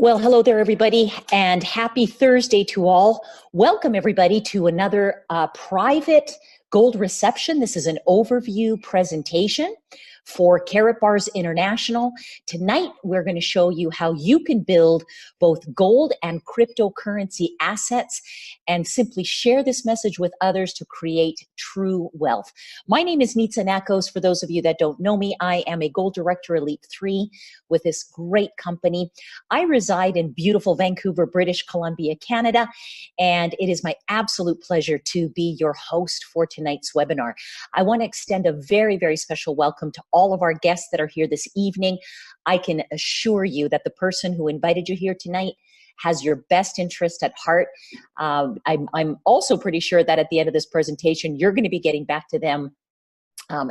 Well, hello there, everybody, and happy Thursday to all. Welcome, everybody, to another private gold reception. This is an overview presentation for Karatbars International. Tonight, we're going to show you how you can build both gold and cryptocurrency assets and simply share this message with others to create true wealth. My name is Nitsa Nakos. For those of you that don't know me, I am a Gold Director Elite 3 with this great company. I reside in beautiful Vancouver, British Columbia, Canada, and it is my absolute pleasure to be your host for tonight's webinar. I want to extend a very, very special welcome to all of our guests that are here this evening. I can assure you that the person who invited you here tonight has your best interest at heart. I'm also pretty sure that at the end of this presentation, you're going to be getting back to them,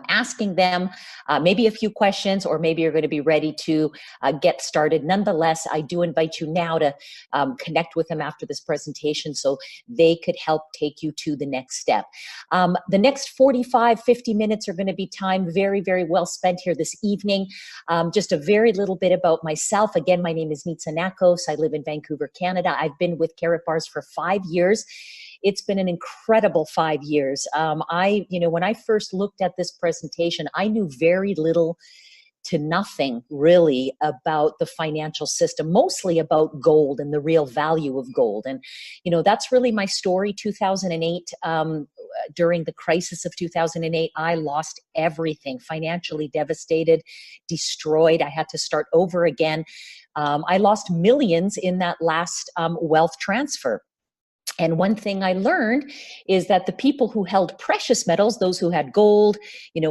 asking them maybe a few questions, or maybe you're going to be ready to get started. Nonetheless, I do invite you now to connect with them after this presentation so they could help take you to the next step. The next 45, 50 minutes are going to be time very, very well spent here this evening. Just a very little bit about myself. Again, my name is Nitsa Nakos. I live in Vancouver, Canada. I've been with Karatbars for 5 years. It's been an incredible 5 years. When I first looked at this presentation, I knew very little to nothing really about the financial system, mostly about gold and the real value of gold. And, that's really my story. 2008, during the crisis of 2008, I lost everything, financially devastated, destroyed. I had to start over again. I lost millions in that last wealth transfer. And one thing I learned is that the people who held precious metals, those who had gold,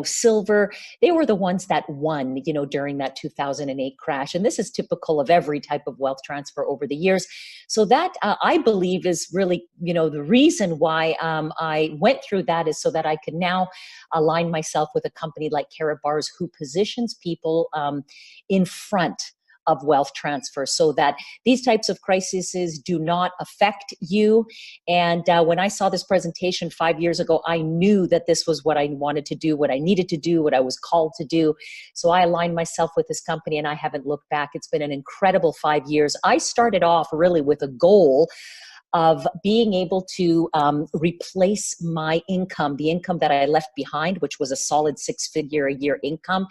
silver, they were the ones that won, during that 2008 crash. And this is typical of every type of wealth transfer over the years. So that, I believe, is really, the reason why I went through that is so that I can now align myself with a company like Karatbars, who positions people in front of wealth transfer so that these types of crises do not affect you. And when I saw this presentation 5 years ago, I knew that this was what I wanted to do, what I needed to do, what I was called to do. So I aligned myself with this company and I haven't looked back. It's been an incredible 5 years. I started off really with a goal of being able to replace my income, the income that I left behind, which was a solid 6-figure a year income.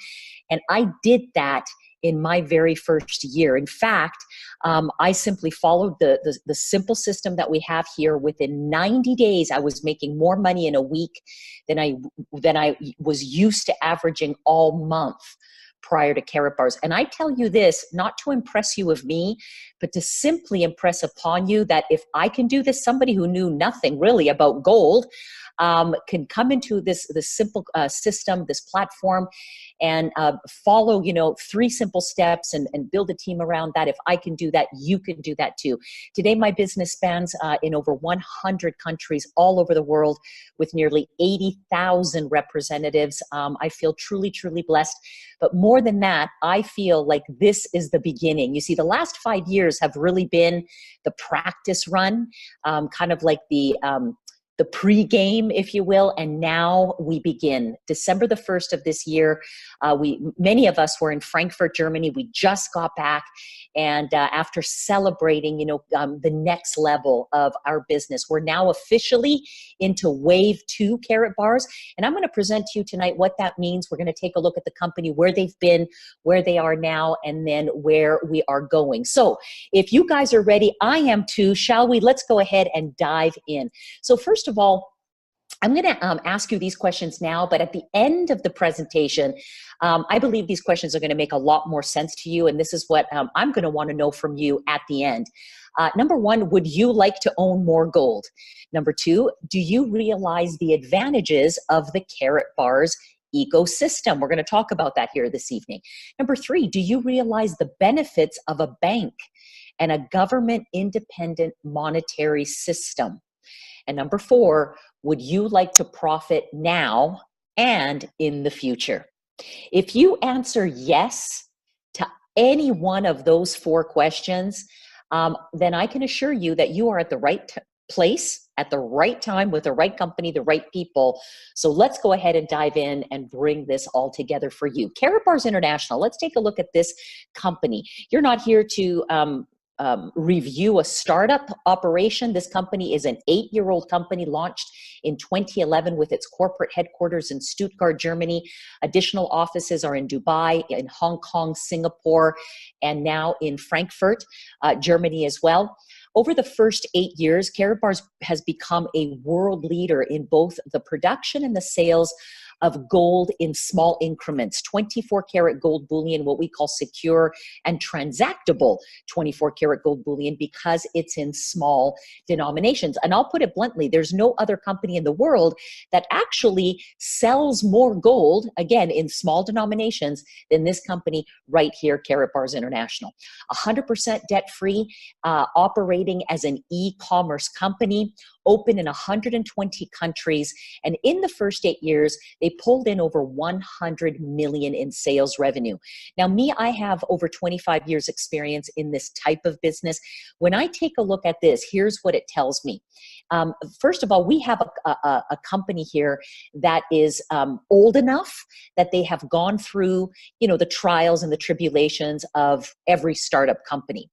And I did that in my very first year. In fact, I simply followed the simple system that we have here. Within 90 days, I was making more money in a week than I was used to averaging all month prior to Karatbars. And I tell you this, not to impress you of me, but to simply impress upon you that if I can do this, somebody who knew nothing really about gold can come into this simple system, this platform, and follow 3 simple steps and build a team around that. If I can do that, you can do that too. Today, my business spans in over 100 countries all over the world with nearly 80,000 representatives. I feel truly, truly blessed. But more than that, I feel like this is the beginning. You see, the last 5 years have really been the practice run, kind of like the pre-game, if you will, and now we begin. December the 1st of this year, many of us were in Frankfurt, Germany. We just got back, and after celebrating, the next level of our business, we're now officially into wave 2 Karatbars, and I'm going to present to you tonight what that means. We're going to take a look at the company, where they've been, where they are now, and then where we are going. So if you guys are ready, I am too. Shall we? Let's go ahead and dive in. So first of all, I'm going to ask you these questions now, but at the end of the presentation, I believe these questions are going to make a lot more sense to you, and this is what I'm going to want to know from you at the end. Number 1, would you like to own more gold? Number 2, do you realize the advantages of the Karatbars ecosystem? We're going to talk about that here this evening. Number 3, do you realize the benefits of a bank and a government-independent monetary system? And number 4, would you like to profit now and in the future? If you answer yes to any one of those 4 questions, then I can assure you that you are at the right place at the right time with the right company, the right people. So let's go ahead and dive in and bring this all together for you. Karatbars International, let's take a look at this company. You're not here to review a startup operation. This company is an 8-year-old company launched in 2011 with its corporate headquarters in Stuttgart, Germany. Additional offices are in Dubai, in Hong Kong, Singapore, and now in Frankfurt, Germany as well. Over the first 8 years, Karatbars has become a world leader in both the production and the sales of gold in small increments, 24 karat gold bullion, what we call secure and transactable 24 karat gold bullion, because it's in small denominations. And I'll put it bluntly, there's no other company in the world that actually sells more gold, again, in small denominations than this company right here, Karatbars International. 100% debt-free, operating as an e-commerce company, open in 120 countries. And in the first 8 years, they pulled in over 100 million in sales revenue. Now, me, I have over 25 years experience in this type of business. When I take a look at this, here's what it tells me. First of all, we have a company here that is old enough that they have gone through, the trials and the tribulations of every startup company.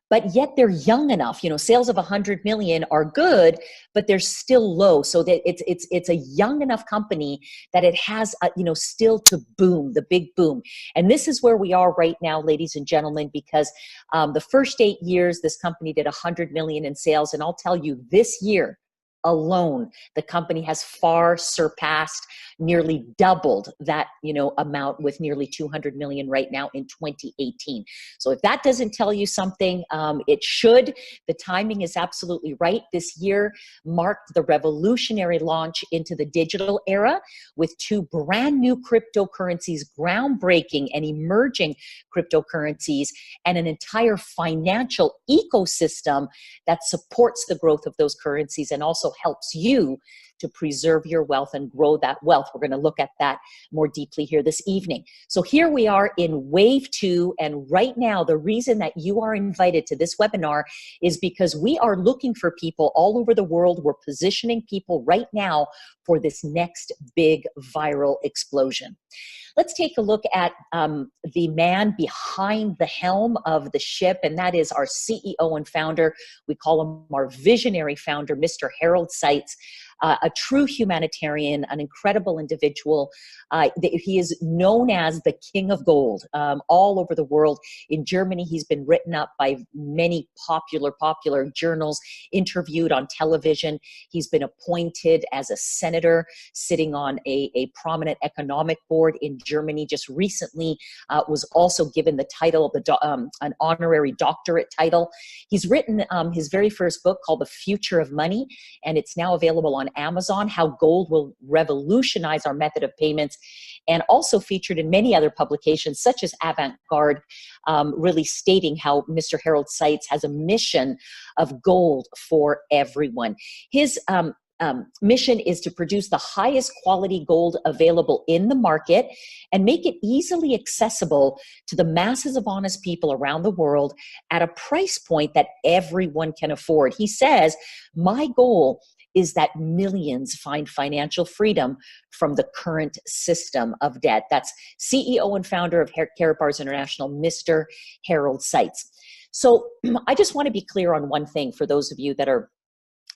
But yet they're young enough, sales of 100 million are good, but they're still low. So that it's a young enough company that it has, still to boom, the big boom. And this is where we are right now, ladies and gentlemen, because the first 8 years, this company did 100 million in sales. And I'll tell you, this year alone, the company has far surpassed, nearly doubled that, amount, with nearly 200 million right now in 2018. So if that doesn't tell you something, it should. The timing is absolutely right. This year marked the revolutionary launch into the digital era with 2 brand new cryptocurrencies, groundbreaking and emerging cryptocurrencies, and an entire financial ecosystem that supports the growth of those currencies and also helps you to preserve your wealth and grow that wealth. We're going to look at that more deeply here this evening. So here we are in wave 2. And right now, the reason that you are invited to this webinar is because we are looking for people all over the world. We're positioning people right now for this next big viral explosion. Let's take a look at the man behind the helm of the ship, and that is our CEO and founder. We call him our visionary founder, Mr. Harold Seitz. A true humanitarian, an incredible individual. He is known as the King of Gold all over the world. In Germany, he's been written up by many popular journals, interviewed on television. He's been appointed as a senator, sitting on a prominent economic board in Germany. Just recently was also given the title of an honorary doctorate title. He's written his very first book called The Future of Money, and it's now available on Amazon, How Gold Will Revolutionize Our Method of Payments, and also featured in many other publications such as Avant-Garde, really stating how Mr. Harold Seitz has a mission of gold for everyone. His mission is to produce the highest quality gold available in the market and make it easily accessible to the masses of honest people around the world at a price point that everyone can afford. He says, my goal is that millions find financial freedom from the current system of debt. That's CEO and founder of Karatbars International, Mr. Harold Seitz. So I just want to be clear on one thing for those of you that are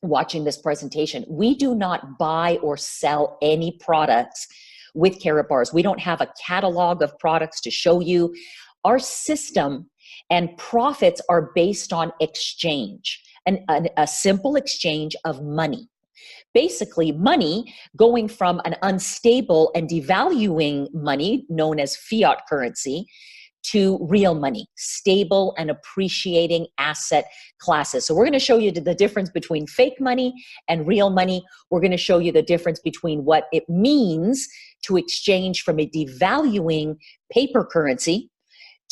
watching this presentation. We do not buy or sell any products with Karatbars. We don't have a catalog of products to show you. Our system and profits are based on exchange, a simple exchange of money. Basically, money going from an unstable and devaluing money known as fiat currency to real money, stable and appreciating asset classes. So we're going to show you the difference between fake money and real money. We're going to show you the difference between what it means to exchange from a devaluing paper currency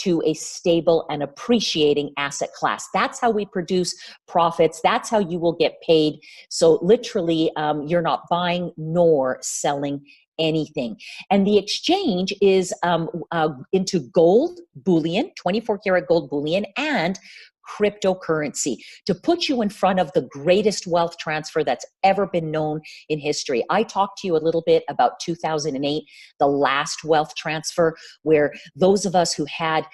to a stable and appreciating asset class. That's how we produce profits. That's how you will get paid. So literally, you're not buying nor selling anything. And the exchange is into gold bullion, 24 karat gold bullion, and cryptocurrency to put you in front of the greatest wealth transfer that's ever been known in history. I talked to you a little bit about 2008, the last wealth transfer, where those of us who had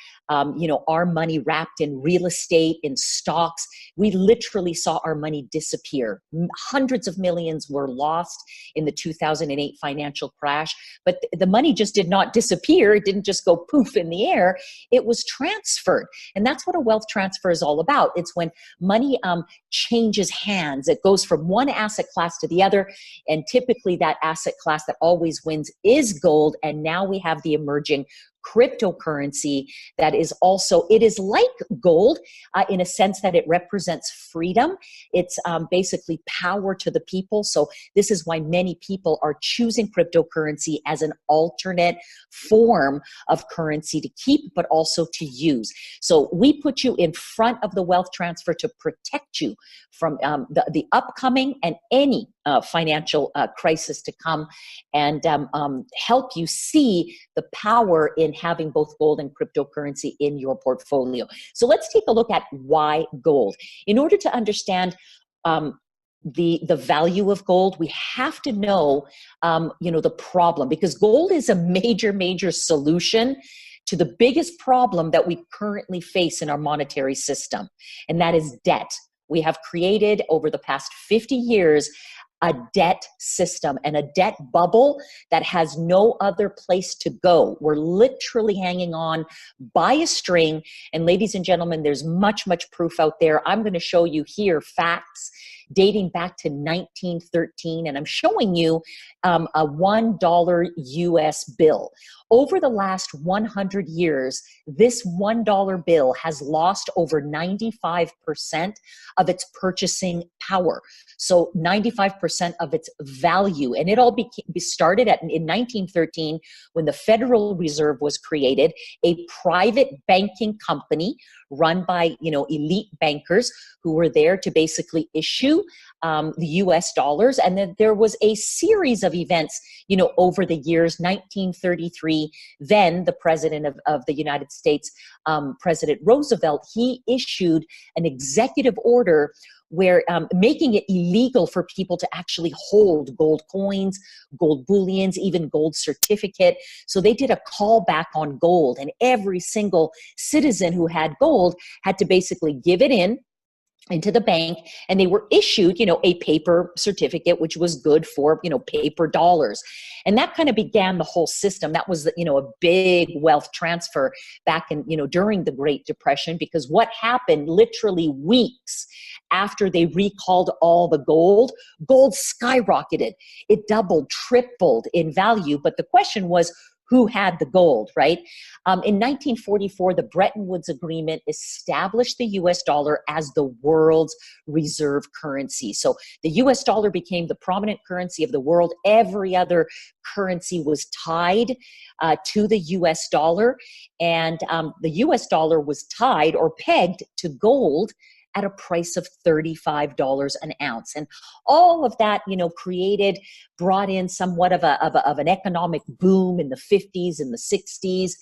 our money wrapped in real estate, in stocks, we literally saw our money disappear. Hundreds of millions were lost in the 2008 financial crash, but the money just did not disappear. It didn't just go poof in the air. It was transferred. And that's what a wealth transfer is all about. It's when money changes hands. It goes from one asset class to the other. And typically that asset class that always wins is gold. And now we have the emerging cryptocurrency that is also, it is like gold in a sense that it represents freedom. It's basically power to the people. So this is why many people are choosing cryptocurrency as an alternate form of currency to keep, but also to use. So we put you in front of the wealth transfer to protect you from the upcoming and any financial crisis to come, and help you see the power in having both gold and cryptocurrency in your portfolio. So let's take a look at why gold. In order to understand the value of gold, we have to know the problem, because gold is a major solution to the biggest problem that we currently face in our monetary system, and that is debt. We have created over the past 50 years a debt system and a debt bubble that has no other place to go. We're literally hanging on by a string. And ladies and gentlemen, there's much proof out there. I'm going to show you here facts dating back to 1913, and I'm showing you a $1 US bill. Over the last 100 years, this $1 bill has lost over 95% of its purchasing power. So 95% of its value. And it all started in 1913 when the Federal Reserve was created, a private banking company run by elite bankers who were there to basically issue the US dollars. And then there was a series of events over the years. 1933, then the president of the United States, President Roosevelt, he issued an executive order where making it illegal for people to actually hold gold coins, gold bullions, even gold certificate. So they did a call back on gold, and every single citizen who had gold had to basically give it into the bank, and they were issued, a paper certificate, which was good for, paper dollars. And that kind of began the whole system. That was, a big wealth transfer back in, during the Great Depression, because what happened literally weeks after they recalled all the gold skyrocketed. It doubled, tripled in value. But the question was, who had the gold, right? In 1944, the Bretton Woods Agreement established the US dollar as the world's reserve currency. So the US dollar became the prominent currency of the world. Every other currency was tied to the US dollar, and the US dollar was tied or pegged to gold at a price of $35 an ounce. And all of that, brought in somewhat of an economic boom in the 50s and the 60s.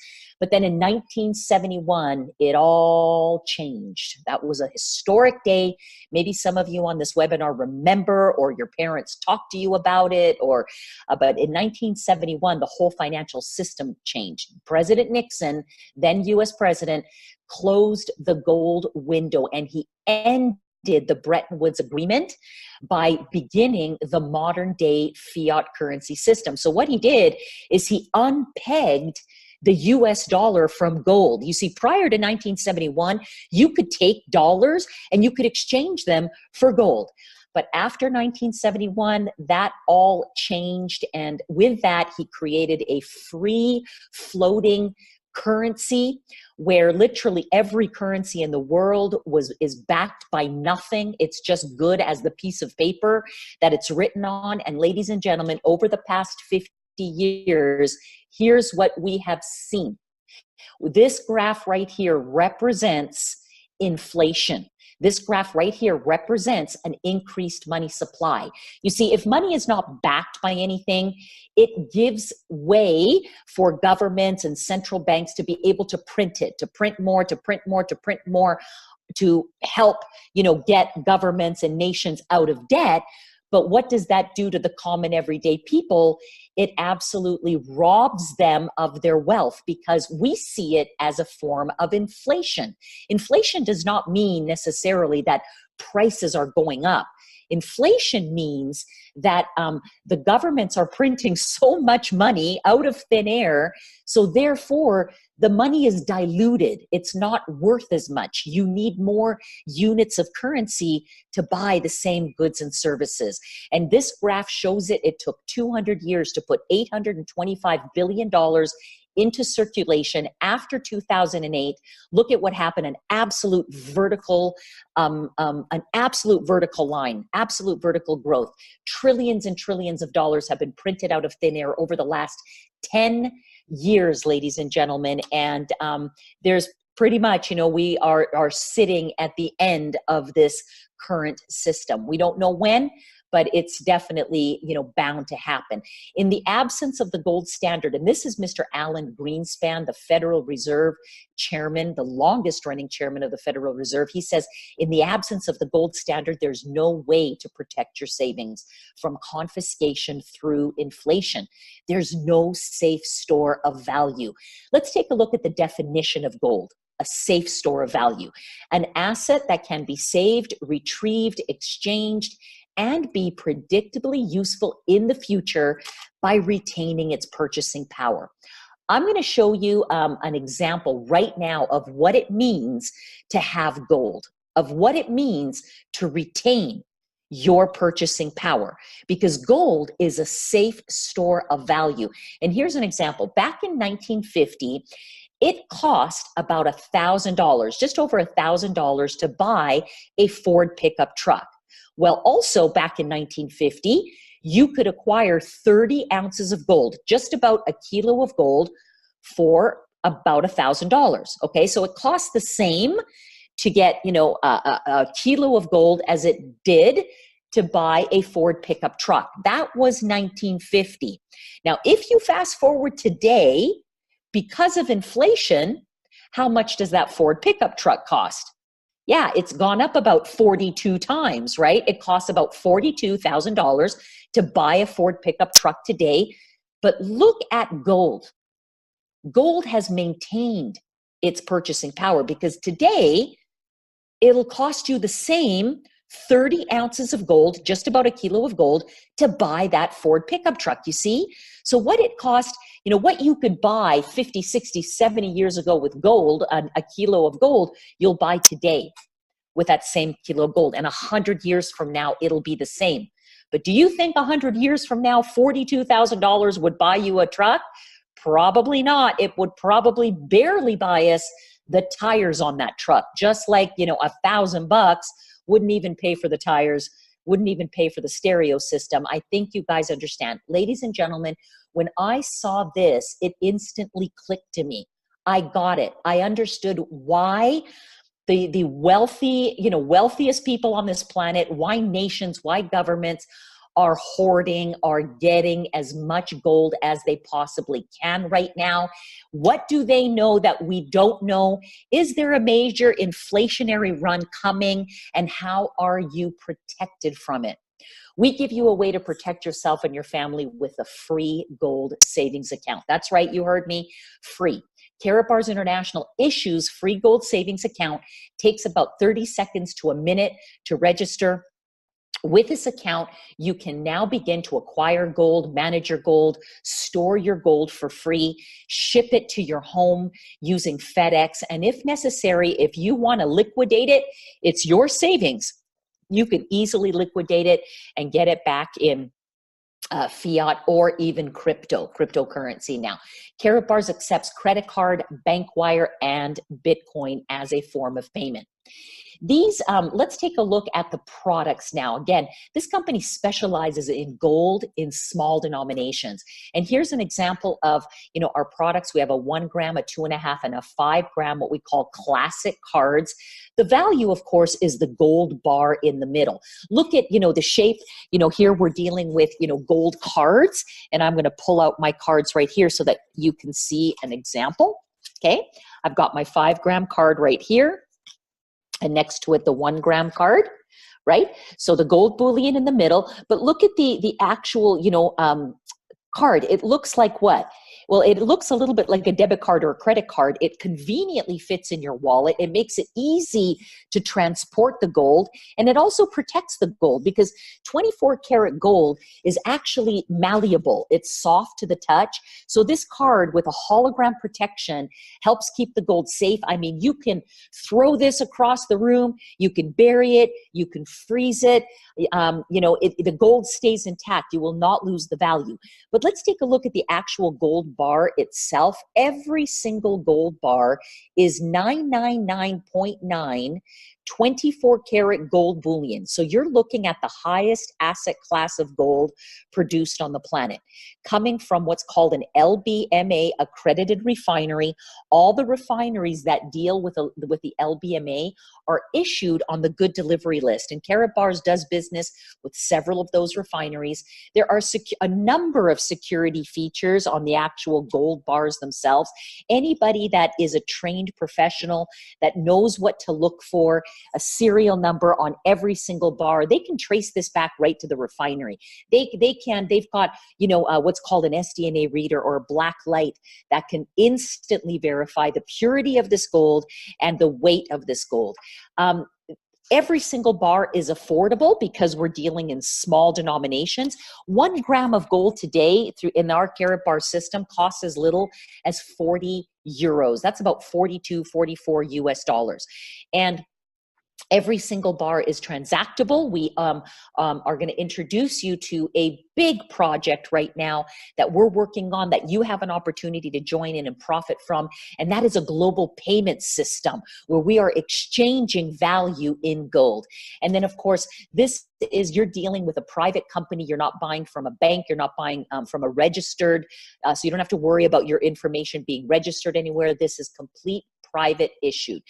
But then in 1971, it all changed. That was a historic day. Maybe some of you on this webinar remember, or your parents talked to you about it, but in 1971, the whole financial system changed. President Nixon, then US president, closed the gold window, and he ended the Bretton Woods Agreement by beginning the modern day fiat currency system. So what he did is he unpegged the US dollar from gold. You see, prior to 1971, you could take dollars and you could exchange them for gold. But after 1971, that all changed. And with that, he created a free floating currency where literally every currency in the world is backed by nothing. It's just good as the piece of paper that it's written on. And ladies and gentlemen, over the past 50 years, here's what we have seen. This graph right here represents inflation. This graph right here represents an increased money supply. You see, if money is not backed by anything, it gives way for governments and central banks to be able to print it, to print more, to print more, to print more, to help, get governments and nations out of debt. But what does that do to the common everyday people? It absolutely robs them of their wealth, because we see it as a form of inflation. Inflation does not mean necessarily that prices are going up. Inflation means that the governments are printing so much money out of thin air, so therefore the money is diluted. It's not worth as much. You need more units of currency to buy the same goods and services. And this graph shows it. It took 200 years to put $825 billion into circulation after 2008. Look at what happened, an absolute vertical line, absolute vertical growth. Trillions and trillions of dollars have been printed out of thin air over the last 10 years, ladies and gentlemen. And there's pretty much, we are sitting at the end of this current system. We don't know when, but it's definitely, bound to happen. In the absence of the gold standard, and this is Mr. Alan Greenspan, the Federal Reserve chairman, the longest running chairman of the Federal Reserve, he says, in the absence of the gold standard, there's no way to protect your savings from confiscation through inflation. There's no safe store of value. Let's take a look at the definition of gold. A safe store of value, an asset that can be saved, retrieved, exchanged, and be predictably useful in the future by retaining its purchasing power. I'm going to show you an example right now of what it means to have gold, of what it means to retain your purchasing power, because gold is a safe store of value. And here's an example. Back in 1950, it cost about $1,000, just over $1,000 to buy a Ford pickup truck. Well, also back in 1950, you could acquire 30 ounces of gold, just about a kilo of gold, for about $1,000. Okay, so it cost the same to get, a kilo of gold as it did to buy a Ford pickup truck. That was 1950. Now, if you fast forward today, because of inflation, how much does that Ford pickup truck cost? Yeah, it's gone up about 42 times, right? It costs about $42,000 to buy a Ford pickup truck today. But look at gold. Gold has maintained its purchasing power, because today it'll cost you the same 30 ounces of gold, just about a kilo of gold, to buy that Ford pickup truck, you see? So what it cost, what you could buy 50, 60, 70 years ago with gold, a kilo of gold, you'll buy today with that same kilo of gold. And 100 years from now, it'll be the same. But do you think 100 years from now, $42,000 would buy you a truck? Probably not. It would probably barely buy us the tires on that truck, just like, $1,000 wouldn't even pay for the tires, wouldn't even pay for the stereo system. I think you guys understand. Ladies and gentlemen, when I saw this, it instantly clicked to me. I got it. I understood why the wealthy, wealthiest people on this planet, why nations, why governments are hoarding, are getting as much gold as they possibly can right now. What do they know that we don't know? Is there a major inflationary run coming? And how are you protected from it? We give you a way to protect yourself and your family with a free gold savings account. That's right, you heard me, free. Karatbars International issues free gold savings account. Takes about 30 seconds to a minute to register. With this account, you can now begin to acquire gold, manage your gold, store your gold for free, ship it to your home using FedEx. And if necessary, if you want to liquidate it, it's your savings. You can easily liquidate it and get it back in fiat or even cryptocurrency now. Karatbars accepts credit card, bank wire, and Bitcoin as a form of payment. These, let's take a look at the products now. Again, this company specializes in gold in small denominations. And here's an example of, our products. We have a 1 gram, a 2.5, and a 5 gram, what we call classic cards. The value, of course, is the gold bar in the middle. Look at, the shape. Here we're dealing with, gold cards. And I'm going to pull out my cards right here so that you can see an example. Okay. I've got my 5 gram card right here. and next to it, the 1 gram card, right? So the gold bullion in the middle, but look at the actual, card. It looks like what? Well, it looks a little bit like a debit card or a credit card. It conveniently fits in your wallet. It makes it easy to transport the gold, and it also protects the gold because 24 karat gold is actually malleable. It's soft to the touch. So this card with a hologram protection helps keep the gold safe. I mean, you can throw this across the room, you can bury it, you can freeze it. The gold stays intact. You will not lose the value. But let's take a look at the actual gold bar itself. Every single gold bar is 999.9 24 karat gold bullion. So you're looking at the highest asset class of gold produced on the planet, coming from what's called an LBMA accredited refinery. All the refineries that deal with the LBMA are issued on the good delivery list, and Karatbars does business with several of those refineries. There are a number of security features on the actual gold bars themselves. Anybody that is a trained professional that knows what to look for, a serial number on every single bar, they can trace this back right to the refinery. They've got, what's called an SDNA reader or a black light that can instantly verify the purity of this gold and the weight of this gold. Every single bar is affordable because we're dealing in small denominations. 1 gram of gold today in our Karatbar system costs as little as 40 euros. That's about 42, 44 US dollars. And every single bar is transactable. We are going to introduce you to a big project right now that we're working on that you have an opportunity to join in and profit from. And that is a global payment system where we are exchanging value in gold. And then, of course, you're dealing with a private company. You're not buying from a bank. You're not buying from a registered. So you don't have to worry about your information being registered anywhere. This is complete private issued.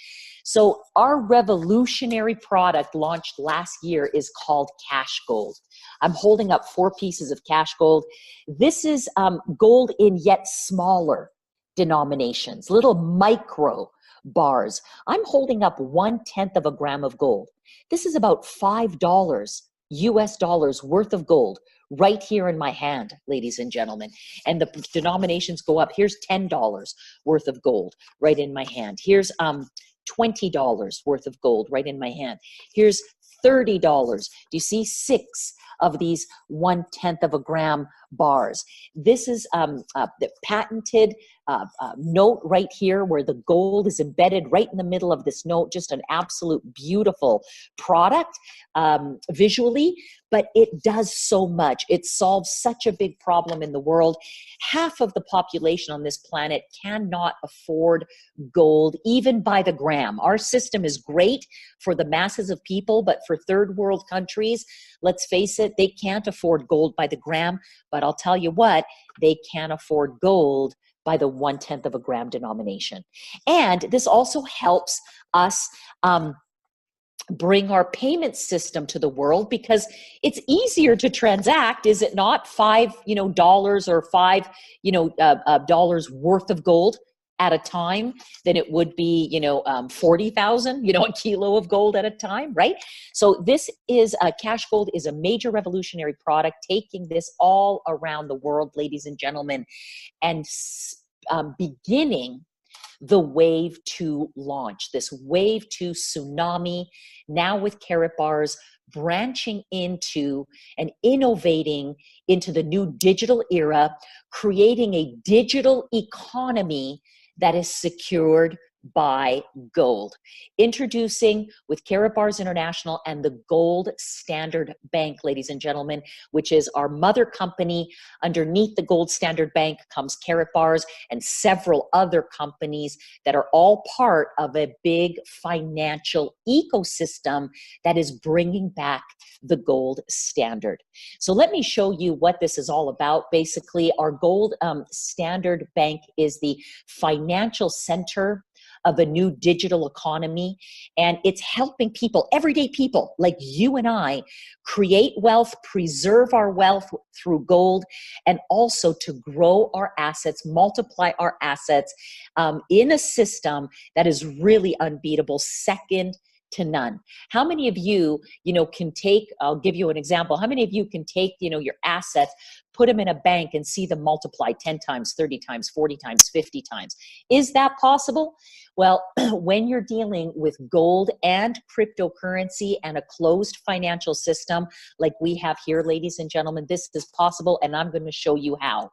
So our revolutionary product launched last year is called Cash Gold. I'm holding up 4 pieces of cash gold. This is gold in yet smaller denominations, little micro bars. I'm holding up 1/10 of a gram of gold. This is about $5 US dollars worth of gold right here in my hand, ladies and gentlemen. And the denominations go up. Here's $10 worth of gold right in my hand. Here's $20 worth of gold right in my hand. Here's $30. Do you see 6 of these 1/10 of a gram bars? This is the patented note right here where the gold is embedded right in the middle of this note. Just an absolute beautiful product visually, but it does so much. It solves such a big problem in the world. Half of the population on this planet cannot afford gold, even by the gram. Our system is great for the masses of people, but for third world countries, let's face it, they can't afford gold by the gram. But I'll tell you what, they can afford gold by the 1/10 of a gram denomination. And this also helps us bring our payment system to the world because it's easier to transact, is it not? $5 or $5 worth of gold at a time than it would be 40,000 a kilo of gold at a time, right? So this is Cash Gold is a major revolutionary product, taking this all around the world, ladies and gentlemen, and beginning the wave 2 launch, this wave 2 tsunami, now with Karatbars branching into and innovating into the new digital era, creating a digital economy that is secured by gold. Introducing with Karatbars International and the Gold Standard Bank, ladies and gentlemen, which is our mother company. Underneath the Gold Standard Bank comes Karatbars and several other companies that are all part of a big financial ecosystem that is bringing back the gold standard. So let me show you what this is all about. Basically, our Gold Standard Bank is the financial center of a new digital economy, and it's helping people, everyday people like you and I, create wealth, preserve our wealth through gold, and also to grow our assets, multiply our assets in a system that is really unbeatable, second to none. How many of you, can take, I'll give you an example. How many of you can take, your assets, put them in a bank and see them multiply 10 times, 30 times, 40 times, 50 times? Is that possible? Well, when you're dealing with gold and cryptocurrency and a closed financial system like we have here, ladies and gentlemen, this is possible, and I'm going to show you how.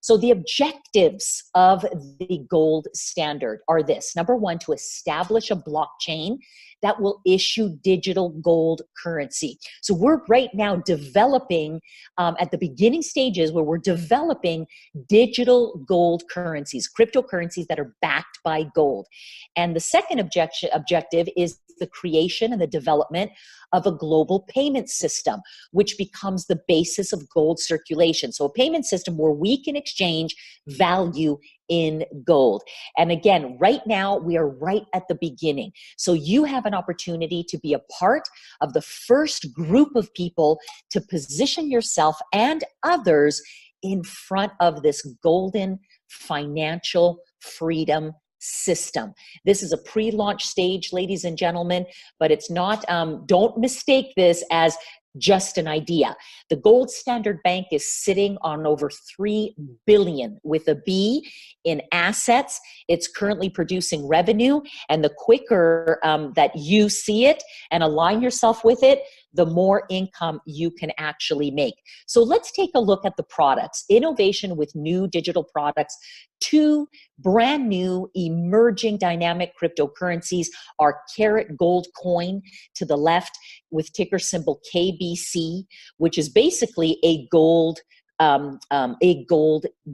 So the objectives of the gold standard are this. Number one, to establish a blockchain that will issue digital gold currency. So we're right now developing, at the beginning stages where we're developing digital gold currencies, cryptocurrencies that are backed by gold. And the second objective is the creation and the development of a global payment system, which becomes the basis of gold circulation. So a payment system where we can exchange value in gold. And again, right now, we are right at the beginning. So you have an opportunity to be a part of the first group of people to position yourself and others in front of this golden financial freedom system. This is a pre-launch stage, ladies and gentlemen, but it's not, don't mistake this as just an idea. The Gold Standard Bank is sitting on over 3 billion with a B in assets. It's currently producing revenue, and the quicker that you see it and align yourself with it, the more income you can actually make. So let's take a look at the products. Innovation with new digital products. 2 brand new emerging dynamic cryptocurrencies are Carat Gold Coin to the left with ticker symbol KBC, which is basically a gold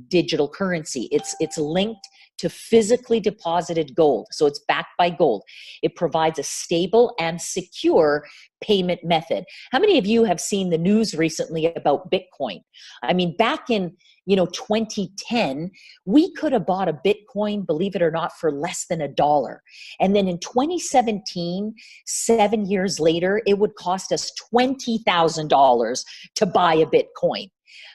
digital currency. It's linked to physically deposited gold. So it's backed by gold. It provides a stable and secure payment method. How many of you have seen the news recently about Bitcoin? I mean, back in 2010, we could have bought a Bitcoin, believe it or not, for less than $1. And then in 2017, 7 years later, it would cost us $20,000 to buy a Bitcoin.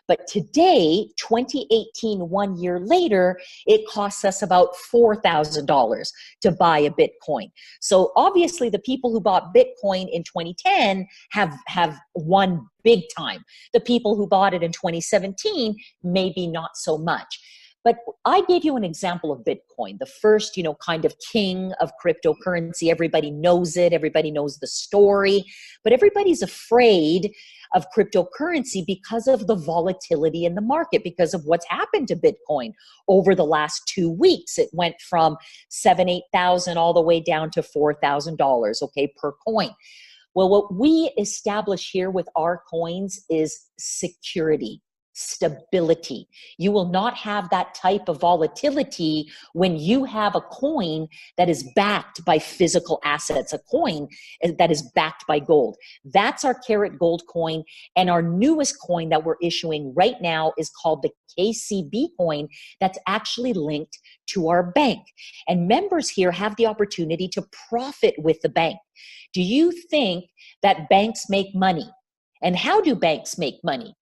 But today, 2018, 1 year later, it costs us about $4,000 to buy a Bitcoin. So obviously the people who bought Bitcoin in 2010 have won big time. The people who bought it in 2017, maybe not so much. But I gave you an example of Bitcoin, the first, kind of king of cryptocurrency. Everybody knows it. Everybody knows the story. But everybody's afraid of cryptocurrency because of the volatility in the market, because of what's happened to Bitcoin over the last 2 weeks. It went from 8,000 all the way down to $4,000, okay, per coin. Well, what we establish here with our coins is security, stability. You will not have that type of volatility when you have a coin that is backed by physical assets, a coin that is backed by gold. That's our Carat Gold coin. And our newest coin that we're issuing right now is called the KCB coin, that's actually linked to our bank. And members here have the opportunity to profit with the bank. Do you think that banks make money? And how do banks make money?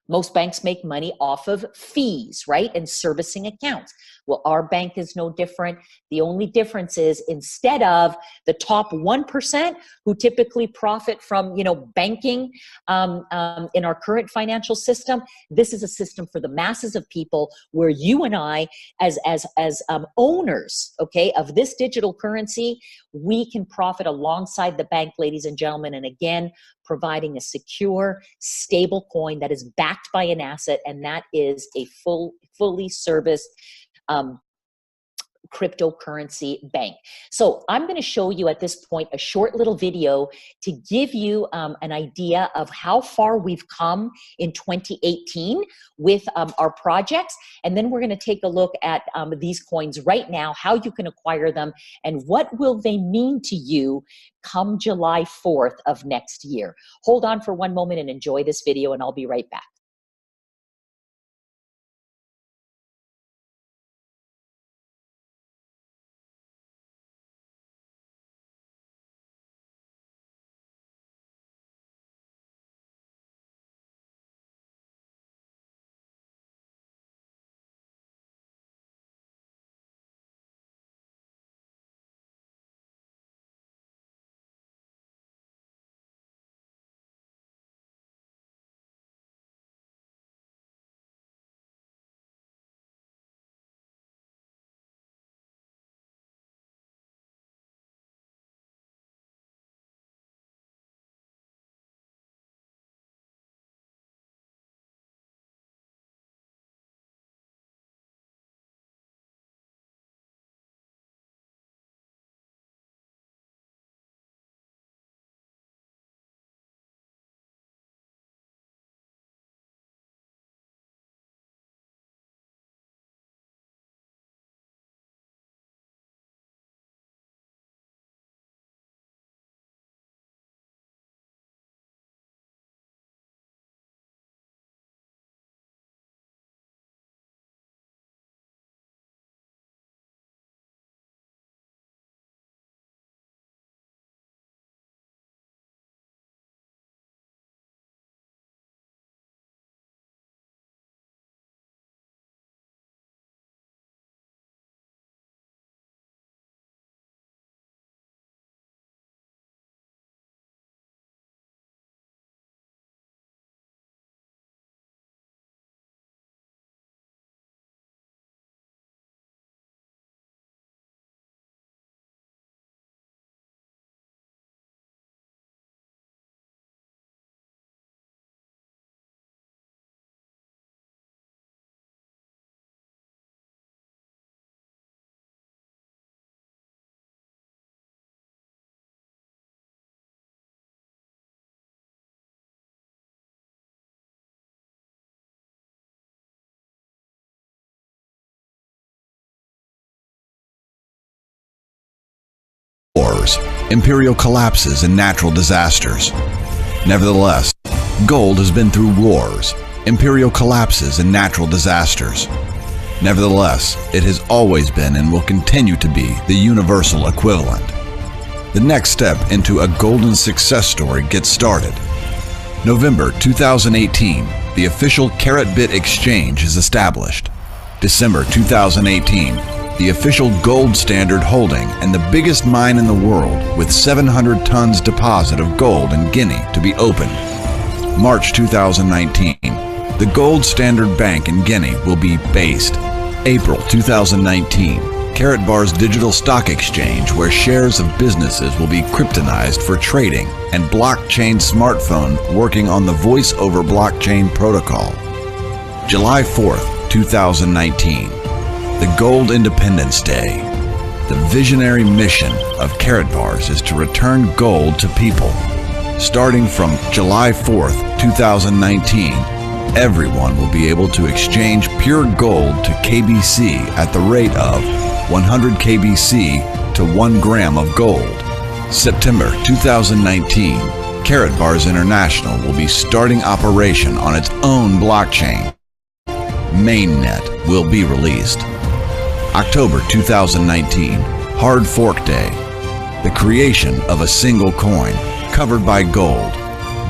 Most banks make money off of fees, right? And servicing accounts. Well, our bank is no different. The only difference is instead of the top 1% who typically profit from, banking in our current financial system, this is a system for the masses of people where you and I, as owners, okay, of this digital currency, we can profit alongside the bank, ladies and gentlemen. And again, providing a secure, stable coin that is backed by an asset, and that is a fully serviced cryptocurrency bank. So I'm going to show you at this point a short little video to give you an idea of how far we've come in 2018 with our projects. And then we're going to take a look at these coins right now, how you can acquire them, and what will they mean to you come July 4th of next year. Hold on for one moment and enjoy this video, and I'll be right back. wars, imperial collapses, and natural disasters. Nevertheless, gold has been through wars, imperial collapses, and natural disasters. Nevertheless, it has always been and will continue to be the universal equivalent. The next step into a golden success story gets started. November 2018, the official Karatbars exchange is established. December 2018, the official gold standard holding and the biggest mine in the world with 700 tons deposit of gold in Guinea to be opened. March 2019, the Gold Standard Bank in Guinea will be based. April 2019, Karatbars Digital Stock Exchange, where shares of businesses will be kryptonized for trading, and blockchain smartphone working on the voice over blockchain protocol. July 4th, 2019, the Gold Independence Day. The visionary mission of Karatbars is to return gold to people. Starting from July 4th, 2019, everyone will be able to exchange pure gold to KBC at the rate of 100 KBC to 1 gram of gold. September 2019, Karatbars International will be starting operation on its own blockchain. Mainnet will be released. October 2019, Hard Fork Day. The creation of a single coin covered by gold.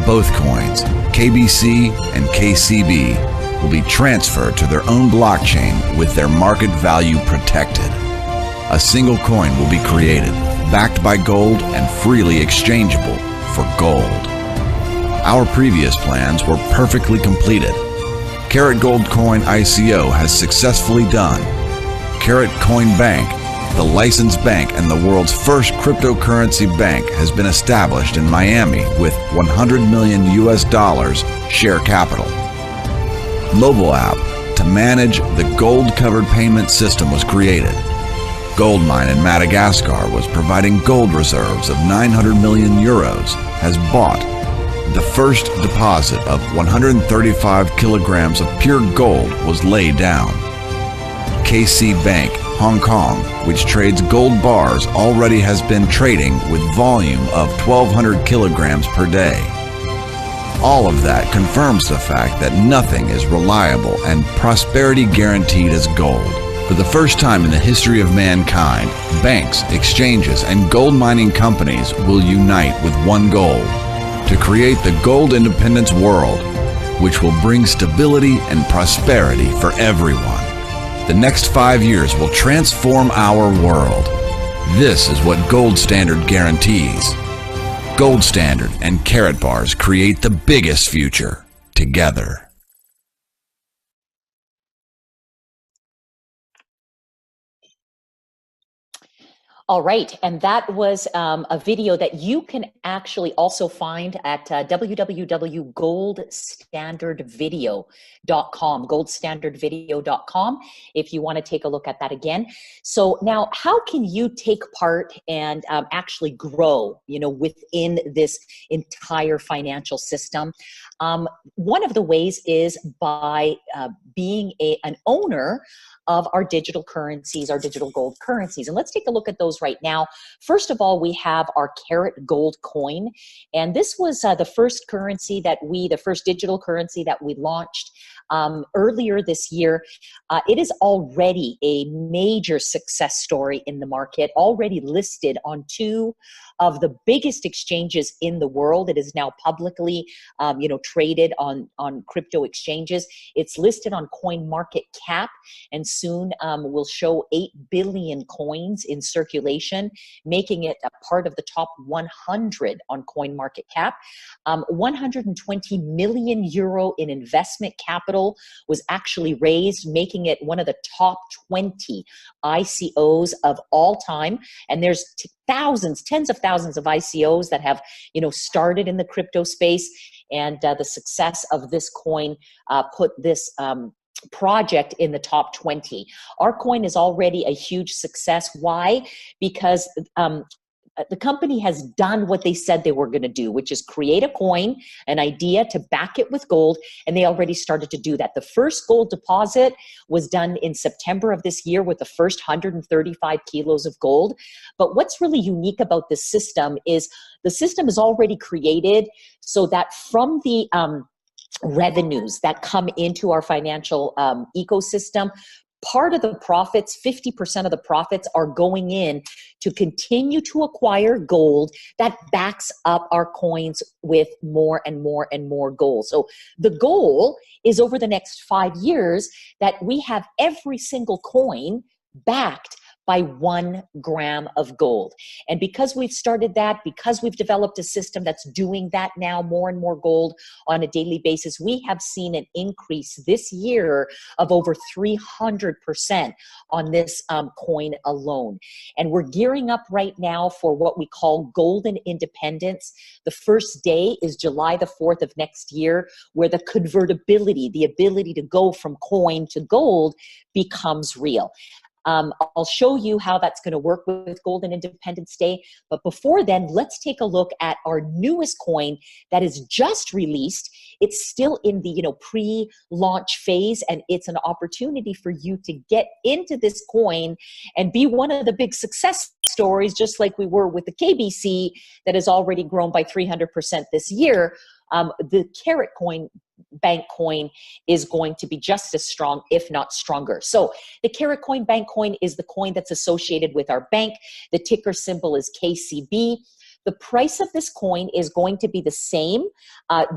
Both coins, KBC and KCB, will be transferred to their own blockchain with their market value protected. A single coin will be created, backed by gold and freely exchangeable for gold. Our previous plans were perfectly completed. Karat Gold Coin ICO has successfully done. Karat Coin Bank, the licensed bank and the world's first cryptocurrency bank, has been established in Miami with $100 million share capital. Mobile app to manage the gold-covered payment system was created. Gold mine in Madagascar was providing gold reserves of 900 million euros, has bought. The first deposit of 135 kilograms of pure gold was laid down. KC Bank, Hong Kong, which trades gold bars, already has been trading with volume of 1,200 kilograms per day. All of that confirms the fact that nothing is reliable and prosperity guaranteed as gold. For the first time in the history of mankind, banks, exchanges, and gold mining companies will unite with one goal: to create the gold independence world, which will bring stability and prosperity for everyone. The next 5 years will transform our world. This is what Gold Standard guarantees. Gold Standard and Karatbars create the biggest future together. All right, and that was a video that you can actually also find at www.goldstandardvideo.com, goldstandardvideo.com, if you want to take a look at that again. So now, how can you take part and actually grow, within this entire financial system? One of the ways is by being an owner of our digital currencies, our digital gold currencies. And let's take a look at those right now. First of all, we have our Karat Gold coin. And this was the first currency the first digital currency that we launched earlier this year. It is already a major success story in the market, already listed on 2 of the biggest exchanges in the world. It is now publicly, traded on crypto exchanges. It's listed on CoinMarketCap, and soon will show 8 billion coins in circulation, making it a part of the top 100 on CoinMarketCap. 120 million euro in investment capital was actually raised, making it one of the top 20 ICOs of all time. And there's thousands, tens of thousands of ICOs that have, started in the crypto space, and the success of this coin put this project in the top 20. Our coin is already a huge success. Why? Because the company has done what they said they were going to do, which is create a coin, an idea to back it with gold, and they already started to do that. The first gold deposit was done in September of this year with the first 135 kilos of gold. But what's really unique about this system is the system is already created so that from the revenues that come into our financial ecosystem, part of the profits, 50% of the profits, are going in to continue to acquire gold that backs up our coins with more and more and more gold. So the goal is over the next 5 years that we have every single coin backed by 1 gram of gold. And because we've started that, because we've developed a system that's doing that now, more and more gold on a daily basis, we have seen an increase this year of over 300% on this coin alone. And we're gearing up right now for what we call Golden Independence. The first day is July the 4th of next year, where the convertibility, the ability to go from coin to gold, becomes real. I'll show you how that's going to work with Golden Independence Day. But before then, let's take a look at our newest coin that is just released. It's still in the pre-launch phase, and it's an opportunity for you to get into this coin and be one of the big success stories, just like we were with the KBC that has already grown by 300% this year. The Karatcoin bank coin is going to be just as strong, if not stronger. So the Karatcoin bank coin is the coin that's associated with our bank. The ticker symbol is KCB. The price of this coin is going to be the same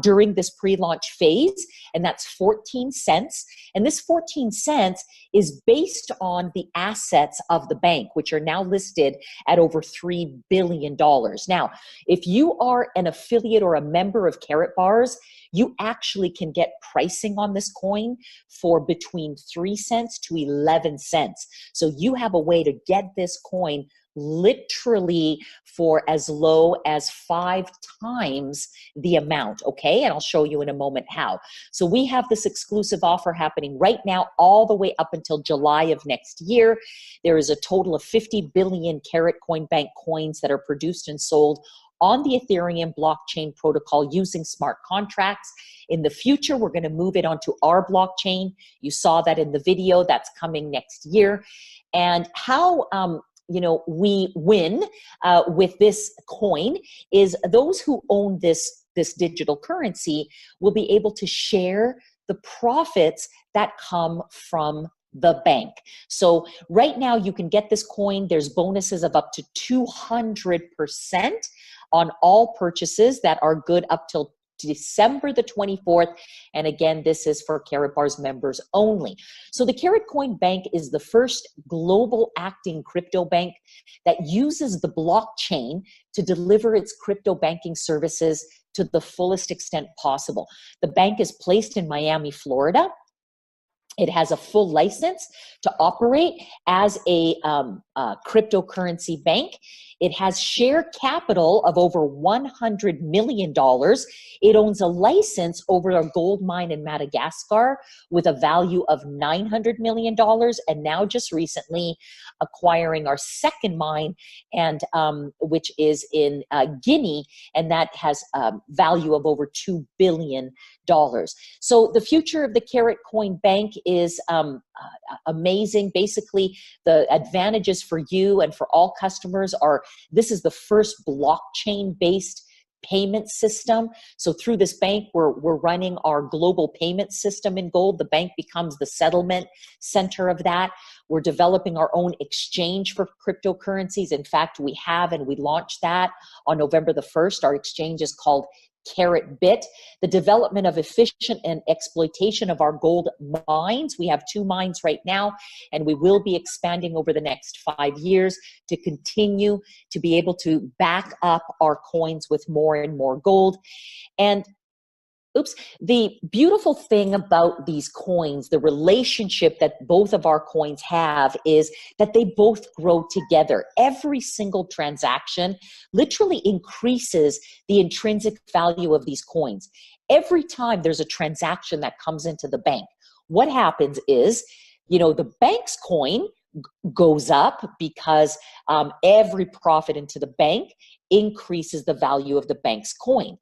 during this pre-launch phase, and that's 14 cents. And this 14 cents is based on the assets of the bank, which are now listed at over $3 billion. Now, if you are an affiliate or a member of Karatbars, you actually can get pricing on this coin for between 3 cents to 11 cents. So you have a way to get this coin literally for as low as 5 times the amount, okay? And I'll show you in a moment how. So we have this exclusive offer happening right now all the way up until July of next year. There is a total of 50 billion Karatcoin bank coins that are produced and sold on the Ethereum blockchain protocol using smart contracts. In the future, we're going to move it onto our blockchain. You saw that in the video that's coming next year. And how we win with this coin is those who own this digital currency will be able to share the profits that come from the bank. So right now you can get this coin. There's bonuses of up to 200% on all purchases that are good up till December the 24th. And again, this is for Karatbars members only. So the Karatcoin Bank is the first global acting crypto bank that uses the blockchain to deliver its crypto banking services to the fullest extent possible. The bank is placed in Miami, Florida. It has a full license to operate as a cryptocurrency bank. It has share capital of over $100 million. It owns a license over a gold mine in Madagascar with a value of $900 million. And now just recently acquiring our second mine, and which is in Guinea, and that has value of over $2 billion. So the future of the Karatcoin Bank is amazing. Basically, the advantages for you and for all customers are, this is the first blockchain-based payment system. So through this bank, we're running our global payment system in gold. The bank becomes the settlement center of that. We're developing our own exchange for cryptocurrencies. In fact, we have, and we launched that on November the 1st. Our exchange is called Karatbit. The development of efficient and exploitation of our gold mines. We have 2 mines right now, and we will be expanding over the next 5 years to continue to be able to back up our coins with more and more gold. And the beautiful thing about these coins, the relationship that both of our coins have, is that they both grow together. Every single transaction literally increases the intrinsic value of these coins. Every time there's a transaction that comes into the bank, what happens is, the bank's coin goes up because every profit into the bank increases the value of the bank's coin.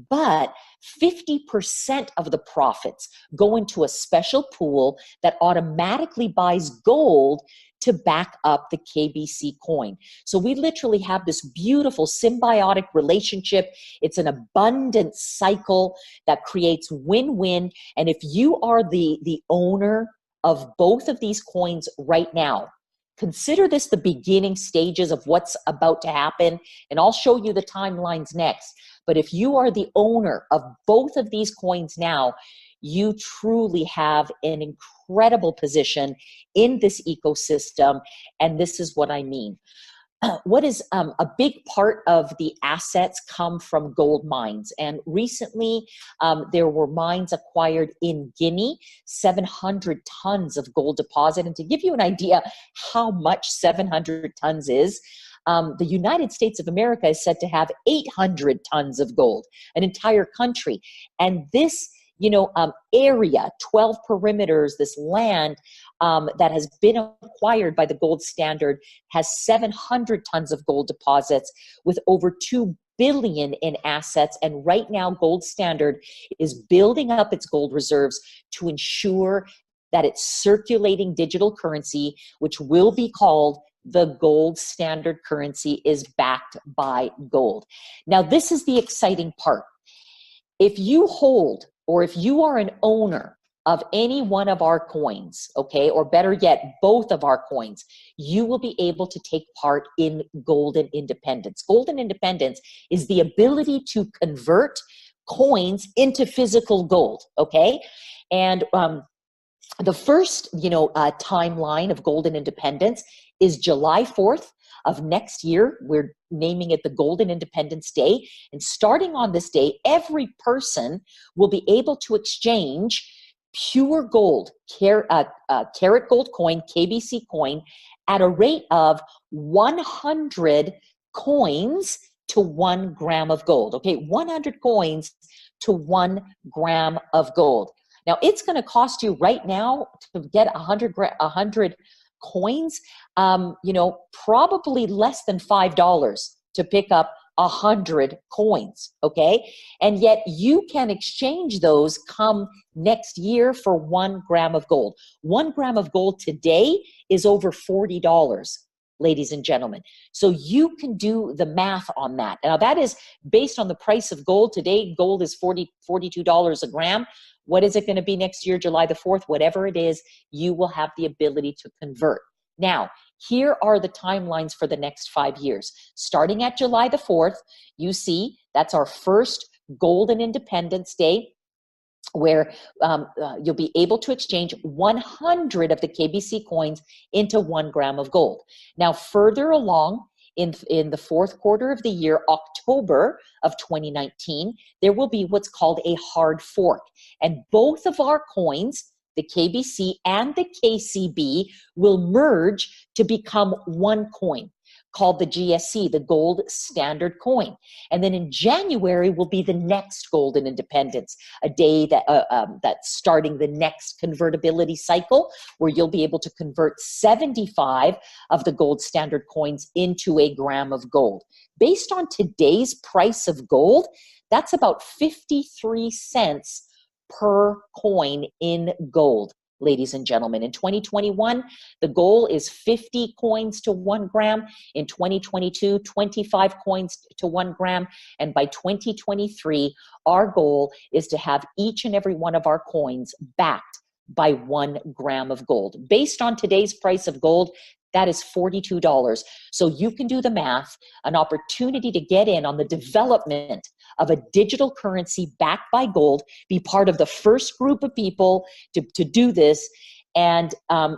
But 50% of the profits go into a special pool that automatically buys gold to back up the KBC coin. So we literally have this beautiful symbiotic relationship. It's an abundant cycle that creates win-win. And if you are the owner of both of these coins right now, consider this the beginning stages of what's about to happen, and I'll show you the timelines next. But if you are the owner of both of these coins now, you truly have an incredible position in this ecosystem, and this is what I mean. What is a big part of the assets come from gold mines. And recently there were mines acquired in Guinea, 700 tons of gold deposit. And to give you an idea how much 700 tons is, the United States of America is said to have 800 tons of gold, an entire country. And this area, 12 perimeters, this land that has been acquired by the gold standard has 700 tons of gold deposits with over 2 billion in assets. And right now, Gold Standard is building up its gold reserves to ensure that its circulating digital currency, which will be called the gold standard currency, is backed by gold. Now, this is the exciting part. If you hold, or if you are an owner of any one of our coins, okay, or better yet, both of our coins, you will be able to take part in golden independence. Golden independence is the ability to convert coins into physical gold, okay? And the first, timeline of golden independence is July 4th of next year. We're naming it the Golden Independence Day. And starting on this day, every person will be able to exchange pure gold, carat gold coin, KBC coin, at a rate of 100 coins to 1 gram of gold. Okay, 100 coins to 1 gram of gold. Now, it's going to cost you right now to get 100 coins, probably less than $5 to pick up 100 coins, okay? And yet you can exchange those come next year for 1 gram of gold. 1 gram of gold today is over $40, ladies and gentlemen. So you can do the math on that. Now, that is based on the price of gold. Today, gold is $42 a gram. What is it going to be next year, July the 4th? Whatever it is, you will have the ability to convert. Now, here are the timelines for the next 5 years. Starting at July the 4th, you see that's our first Golden Independence Day, where you'll be able to exchange 100 of the KBC coins into 1 gram of gold. Now, further along, in the fourth quarter of the year, October of 2019, there will be what's called a hard fork. And both of our coins, the KBC and the KCB, will merge to become one coin called the GSC, the Gold Standard Coin. And then in January will be the next Golden Independence, a day that that's starting the next convertibility cycle, where you'll be able to convert 75 of the Gold Standard coins into a gram of gold. Based on today's price of gold, that's about 53 cents per coin in gold. Ladies and gentlemen, in 2021, the goal is 50 coins to 1 gram. In 2022, 25 coins to 1 gram. And by 2023, our goal is to have each and every one of our coins backed by 1 gram of gold. Based on today's price of gold, that is $42. So you can do the math, an opportunity to get in on the development of a digital currency backed by gold, be part of the first group of people to do this, and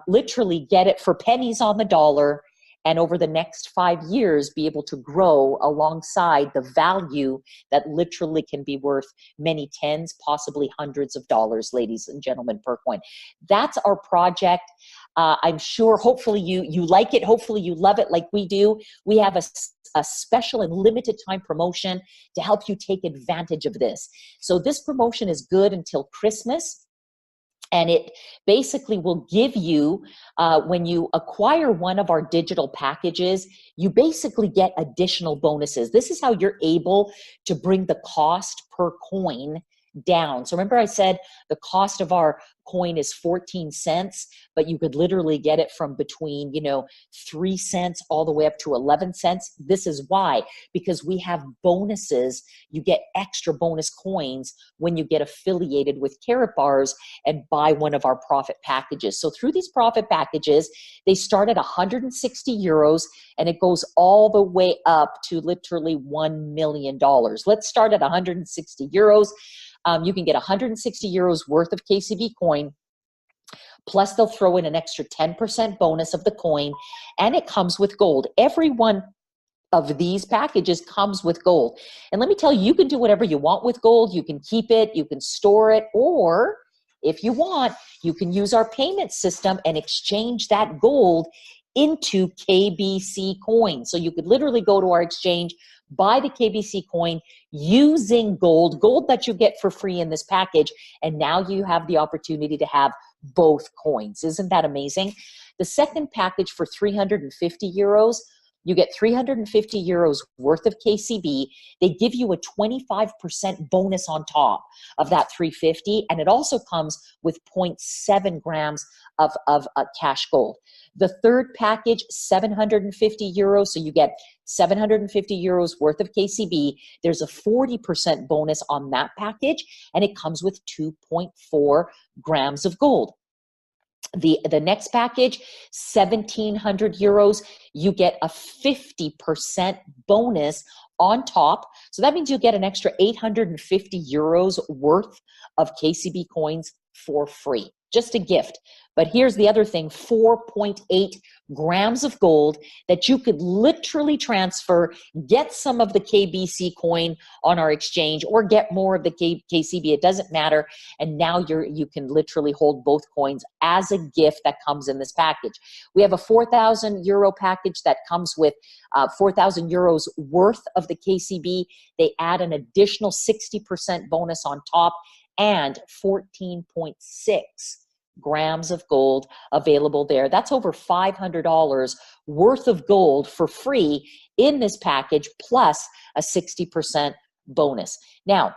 literally get it for pennies on the dollar, and over the next 5 years be able to grow alongside the value that literally can be worth many tens, possibly hundreds of dollars, ladies and gentlemen, per coin. That's our project. I'm sure, hopefully you like it. Hopefully you love it like we do. We have a special and limited time promotion to help you take advantage of this. So this promotion is good until Christmas. And it basically will give you, when you acquire one of our digital packages, you basically get additional bonuses. This is how you're able to bring the cost per coin down. So remember I said the cost of our coin is 14 cents, but you could literally get it from between, 3 cents all the way up to 11 cents. This is why, because we have bonuses. You get extra bonus coins when you get affiliated with Karatbars and buy one of our profit packages. So through these profit packages, they start at 160 euros and it goes all the way up to literally $1 million. Let's start at 160 euros. You can get 160 euros worth of KCB coin, plus they'll throw in an extra 10% bonus of the coin, and it comes with gold. Every one of these packages comes with gold. And let me tell you, you can do whatever you want with gold. You can keep it, you can store it, or if you want, you can use our payment system and exchange that gold into KBC coin. So you could literally go to our exchange, buy the KBC coin using gold that you get for free in this package, and now you have the opportunity to have both coins. Isn't that amazing? The second package for 350 euros, you get 350 euros worth of KCB. They give you a 25% bonus on top of that 350, and it also comes with 0.7 grams of cash gold. The third package, 750 euros, so you get 750 euros worth of KCB. There's a 40% bonus on that package, and it comes with 2.4 grams of gold. The next package, 1,700 euros, you get a 50% bonus on top. So that means you get an extra 850 euros worth of KCB coins for free. Just a gift. But here's the other thing, 4.8 grams of gold that you could literally transfer, get some of the KBC coin on our exchange, or get more of the KCB. It doesn't matter. And now you can literally hold both coins as a gift that comes in this package. We have a 4,000 euro package that comes with 4,000 euros worth of the KCB. They add an additional 60% bonus on top, and 14.6 grams of gold available there. That's over $500 worth of gold for free in this package, plus a 60% bonus. Now,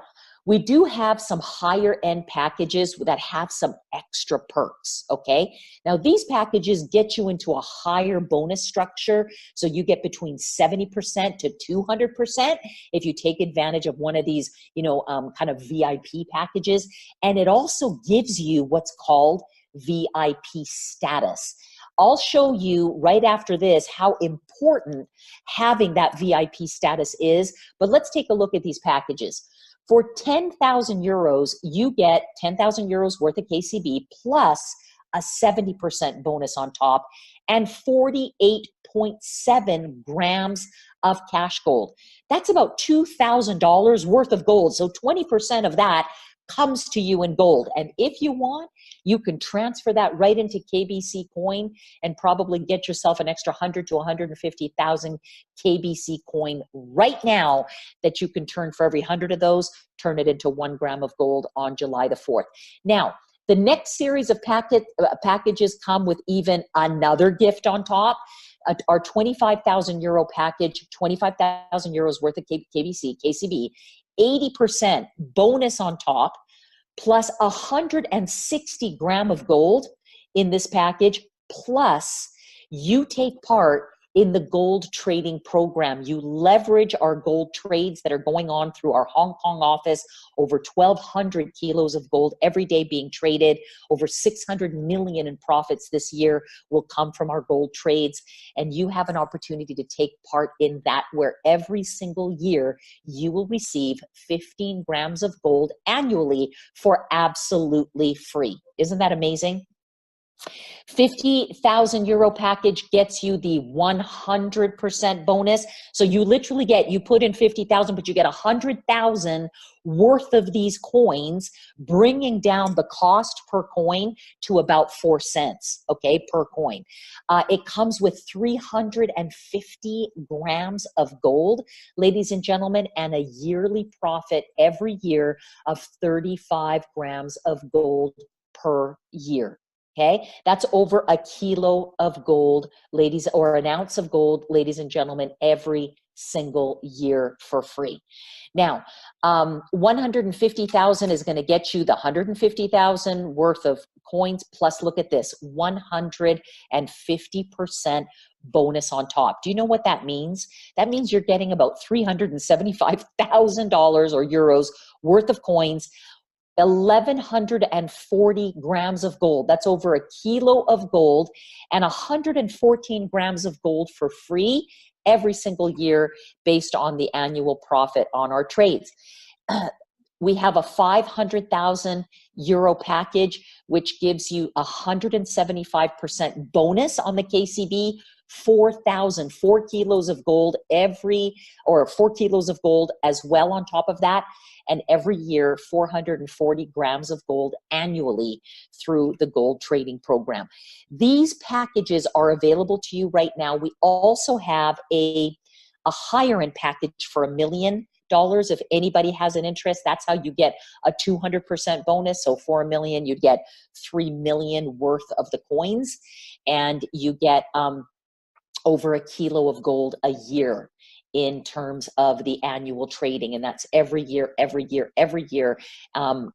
we do have some higher end packages that have some extra perks, okay? Now, these packages get you into a higher bonus structure, so you get between 70% to 200% if you take advantage of one of these, kind of VIP packages. And it also gives you what's called VIP status. I'll show you right after this how important having that VIP status is, but let's take a look at these packages. For 10,000 euros, you get 10,000 euros worth of KCB plus a 70% bonus on top and 48.7 grams of cash gold. That's about $2,000 worth of gold. So 20% of that comes to you in gold. And if you want, you can transfer that right into KBC coin and probably get yourself an extra 100 to 150,000 KBC coin right now that you can turn for every 100 of those, turn it into 1 gram of gold on July the 4th. Now, the next series of packages come with even another gift on top. Our 25,000 euro package, 25,000 euros worth of KCB, 80% bonus on top, plus 160 gram of gold in this package, plus you take part in the gold trading program. You leverage our gold trades that are going on through our Hong Kong office, over 1,200 kilos of gold every day being traded, over 600 million in profits this year will come from our gold trades. And you have an opportunity to take part in that, where every single year you will receive 15 grams of gold annually for absolutely free. Isn't that amazing? 50,000 euro package gets you the 100% bonus. So you literally you put in 50,000, but you get 100,000 worth of these coins, bringing down the cost per coin to about 4 cents, okay, per coin. It comes with 350 grams of gold, ladies and gentlemen, and a yearly profit every year of 35 grams of gold per year. Okay, that's over a kilo of gold, ladies, or an ounce of gold, ladies and gentlemen, every single year for free. Now, 150,000 is going to get you the 150,000 worth of coins. Plus, look at this, 150% bonus on top. Do you know what that means? That means you're getting about $375,000 or euros worth of coins, 1,140 grams of gold. That's over a kilo of gold, and 114 grams of gold for free every single year based on the annual profit on our trades. We have a 500,000 euro package, which gives you 175% bonus on the KCB, 4 kilos of gold or 4 kilos of gold as well on top of that. And every year, 440 grams of gold annually through the gold trading program. These packages are available to you right now. We also have a higher end package for $1 million. If anybody has an interest, that's how you get a 200% bonus. So for $1 million, you'd get 3 million worth of the coins, and you get over a kilo of gold a year in terms of the annual trading. And that's every year.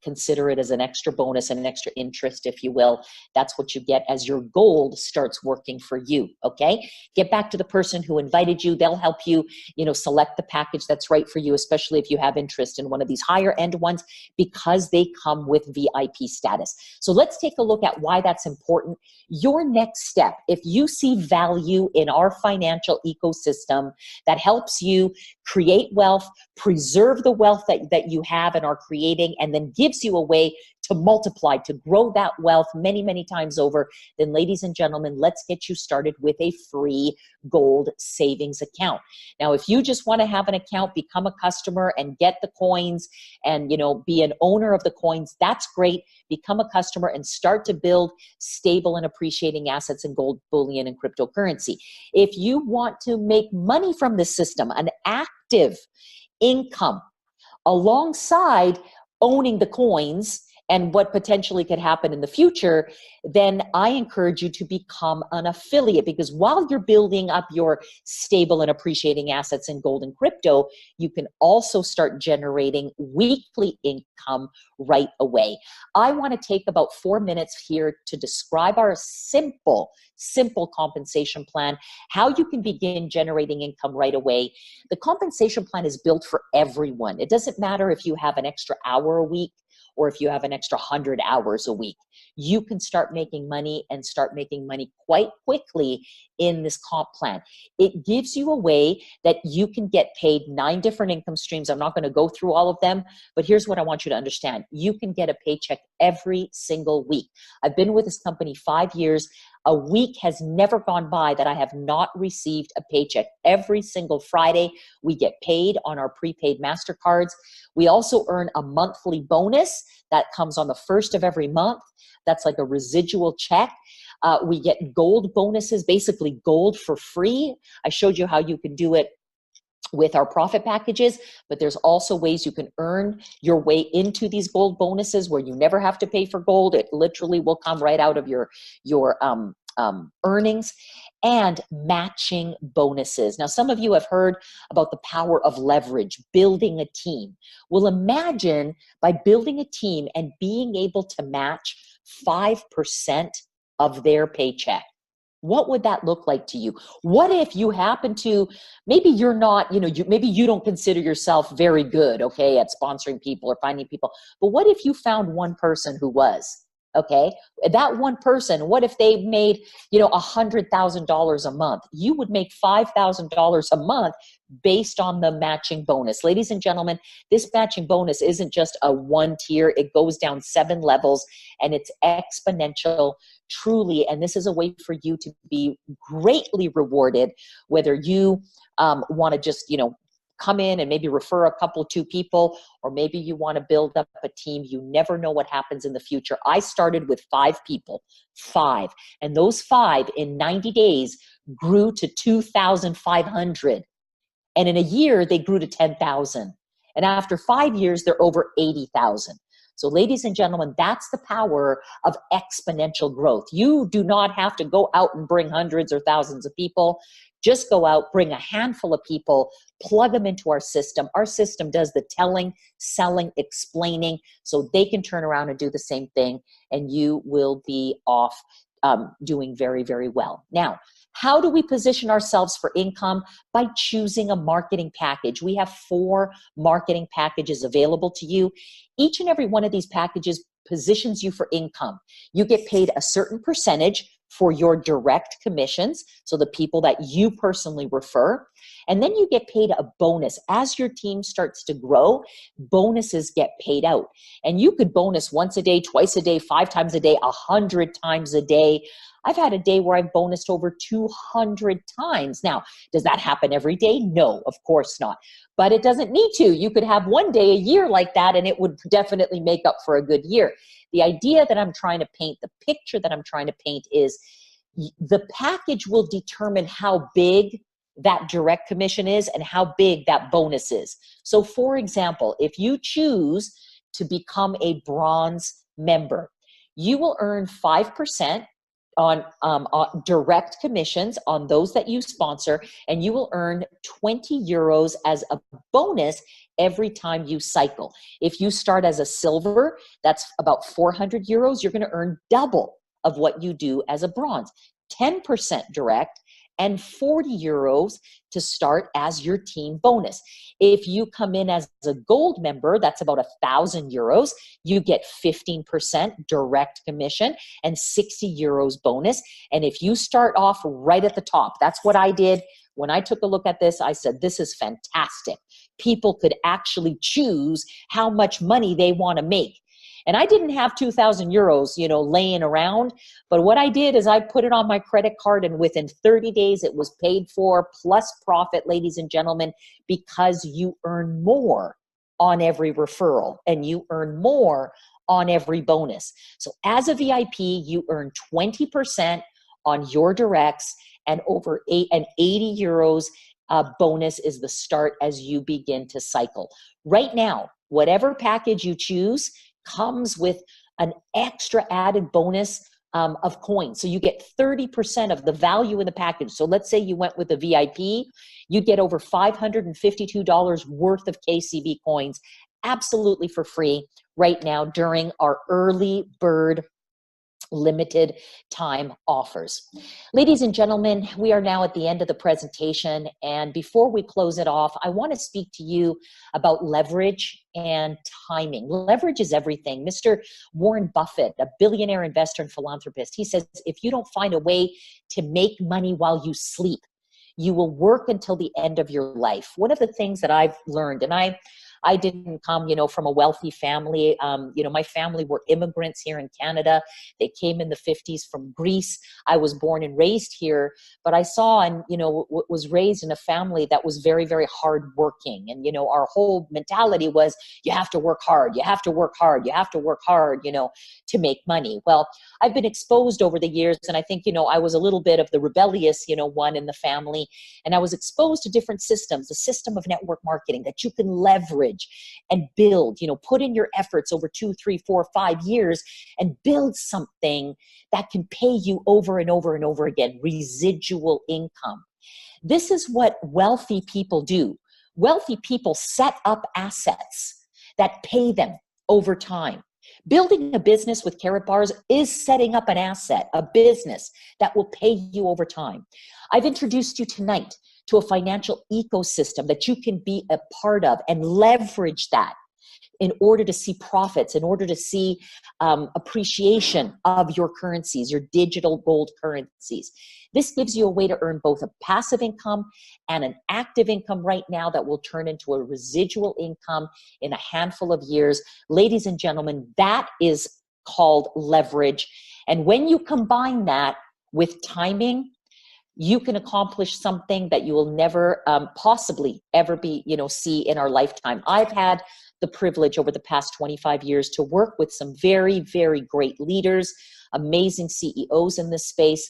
Consider it as an extra bonus and an extra interest, if you will. That's what you get as your gold starts working for you. Okay. Get back to the person who invited you. They'll help you, select the package that's right for you, especially if you have interest in one of these higher end ones, because they come with VIP status. So let's take a look at why that's important. Your next step, if you see value in our financial ecosystem that helps you create wealth, preserve the wealth that you have and are creating, and then gives you a way to multiply, to grow that wealth many, many times over, then ladies and gentlemen, let's get you started with a free gold savings account. Now, if you just want to have an account, become a customer and get the coins and, be an owner of the coins, that's great. Become a customer and start to build stable and appreciating assets in gold, bullion, and cryptocurrency. If you want to make money from this system, an active income alongside owning the coins and what potentially could happen in the future, then I encourage you to become an affiliate, because while you're building up your stable and appreciating assets in gold and crypto, you can also start generating weekly income right away. I want to take about 4 minutes here to describe our simple compensation plan, how you can begin generating income right away. The compensation plan is built for everyone. It doesn't matter if you have an extra hour a week or if you have an extra 100 hours a week. You can start making money and start making money quite quickly in this comp plan. It gives you a way that you can get paid 9 different income streams. I'm not going to go through all of them, but here's what I want you to understand. You can get a paycheck every single week. I've been with this company 5 years. A week has never gone by that I have not received a paycheck. Every single Friday, we get paid on our prepaid MasterCards. We also earn a monthly bonus that comes on the first of every month. That's like a residual check. We get gold bonuses, basically gold for free. I showed you how you can do it with our profit packages, but there's also ways you can earn your way into these gold bonuses where you never have to pay for gold. It literally will come right out of your earnings. And matching bonuses. Now, some of you have heard about the power of leverage, building a team. Well, imagine by building a team and being able to match 5% of their paycheck. What would that look like to you? What if you happen to, maybe you're not, maybe you don't consider yourself very good, okay, at sponsoring people or finding people, but what if you found one person who was? Okay, that one person, what if they made, $100,000 a month? You would make $5,000 a month based on the matching bonus. Ladies and gentlemen, this matching bonus isn't just a one tier. It goes down 7 levels and it's exponential, truly. And this is a way for you to be greatly rewarded, whether you want to just, come in and maybe refer a couple, 2 people, or maybe you want to build up a team. You never know what happens in the future. I started with 5 people, 5. And those 5 in 90 days grew to 2,500. And in a year, they grew to 10,000. And after 5 years, they're over 80,000. So ladies and gentlemen, that's the power of exponential growth. You do not have to go out and bring hundreds or thousands of people. Just go out, bring a handful of people, plug them into our system. Our system does the telling, selling, explaining, so they can turn around and do the same thing, and you will be off doing very, very well. Now, how do we position ourselves for income? By choosing a marketing package. We have 4 marketing packages available to you. Each and every one of these packages positions you for income. You get paid a certain percentage for your direct commissions, so the people that you personally refer. And then you get paid a bonus. As your team starts to grow, bonuses get paid out. And you could bonus once a day, twice a day, 5 times a day, 100 times a day. I've had a day where I've bonused over 200 times. Now, does that happen every day? No, of course not. But it doesn't need to. You could have one day a year like that, and it would definitely make up for a good year. The idea that I'm trying to paint, the picture that I'm trying to paint is the package will determine how big that direct commission is and how big that bonus is. So for example, if you choose to become a bronze member, you will earn 5% on direct commissions on those that you sponsor, and you will earn 20 euros as a bonus every time you cycle. If you start as a silver, that's about 400 euros. You're going to earn double of what you do as a bronze, 10% direct, and 40 euros to start as your team bonus. If you come in as a gold member, that's about 1,000 euros. You get 15% direct commission and 60 euros bonus. And if you start off right at the top, that's what I did. When I took a look at this, I said, this is fantastic. People could actually choose how much money they want to make. And I didn't have 2,000 euros, laying around. But what I did is I put it on my credit card, and within 30 days, it was paid for, plus profit, ladies and gentlemen, because you earn more on every referral and you earn more on every bonus. So as a VIP, you earn 20% on your directs, and over 80 euros bonus is the start as you begin to cycle. Right now, whatever package you choose comes with an extra added bonus of coins. So you get 30% of the value in the package. So let's say you went with a VIP, you get over $552 worth of KCB coins absolutely for free right now during our early bird limited time offers. Ladies and gentlemen, we are now at the end of the presentation. And before we close it off, I want to speak to you about leverage and timing. Leverage is everything. Mr. Warren Buffett, a billionaire investor and philanthropist, he says, if you don't find a way to make money while you sleep, you will work until the end of your life. One of the things that I've learned, and I didn't come, from a wealthy family. My family were immigrants here in Canada. They came in the 50s from Greece. I was born and raised here, but I saw and, was raised in a family that was very, very hardworking. And, our whole mentality was you have to work hard, you have to work hard, you have to work hard, to make money. Well, I've been exposed over the years, and I think, I was a little bit of the rebellious, one in the family, and I was exposed to different systems, the system of network marketing that you can leverage and build, put in your efforts over 2, 3, 4, 5 years and build something that can pay you over and over and over again, residual income. This is what wealthy people do. Wealthy people set up assets that pay them over time. Building a business with Karatbars is setting up an asset, a business that will pay you over time. I've introduced you tonight to a financial ecosystem that you can be a part of and leverage that in order to see profits, in order to see appreciation of your currencies, your digital gold currencies. This gives you a way to earn both a passive income and an active income right now that will turn into a residual income in a handful of years. Ladies and gentlemen, that is called leverage. And when you combine that with timing, you can accomplish something that you will never possibly ever be, see in our lifetime. I've had the privilege over the past 25 years to work with some very, very great leaders, amazing CEOs in this space.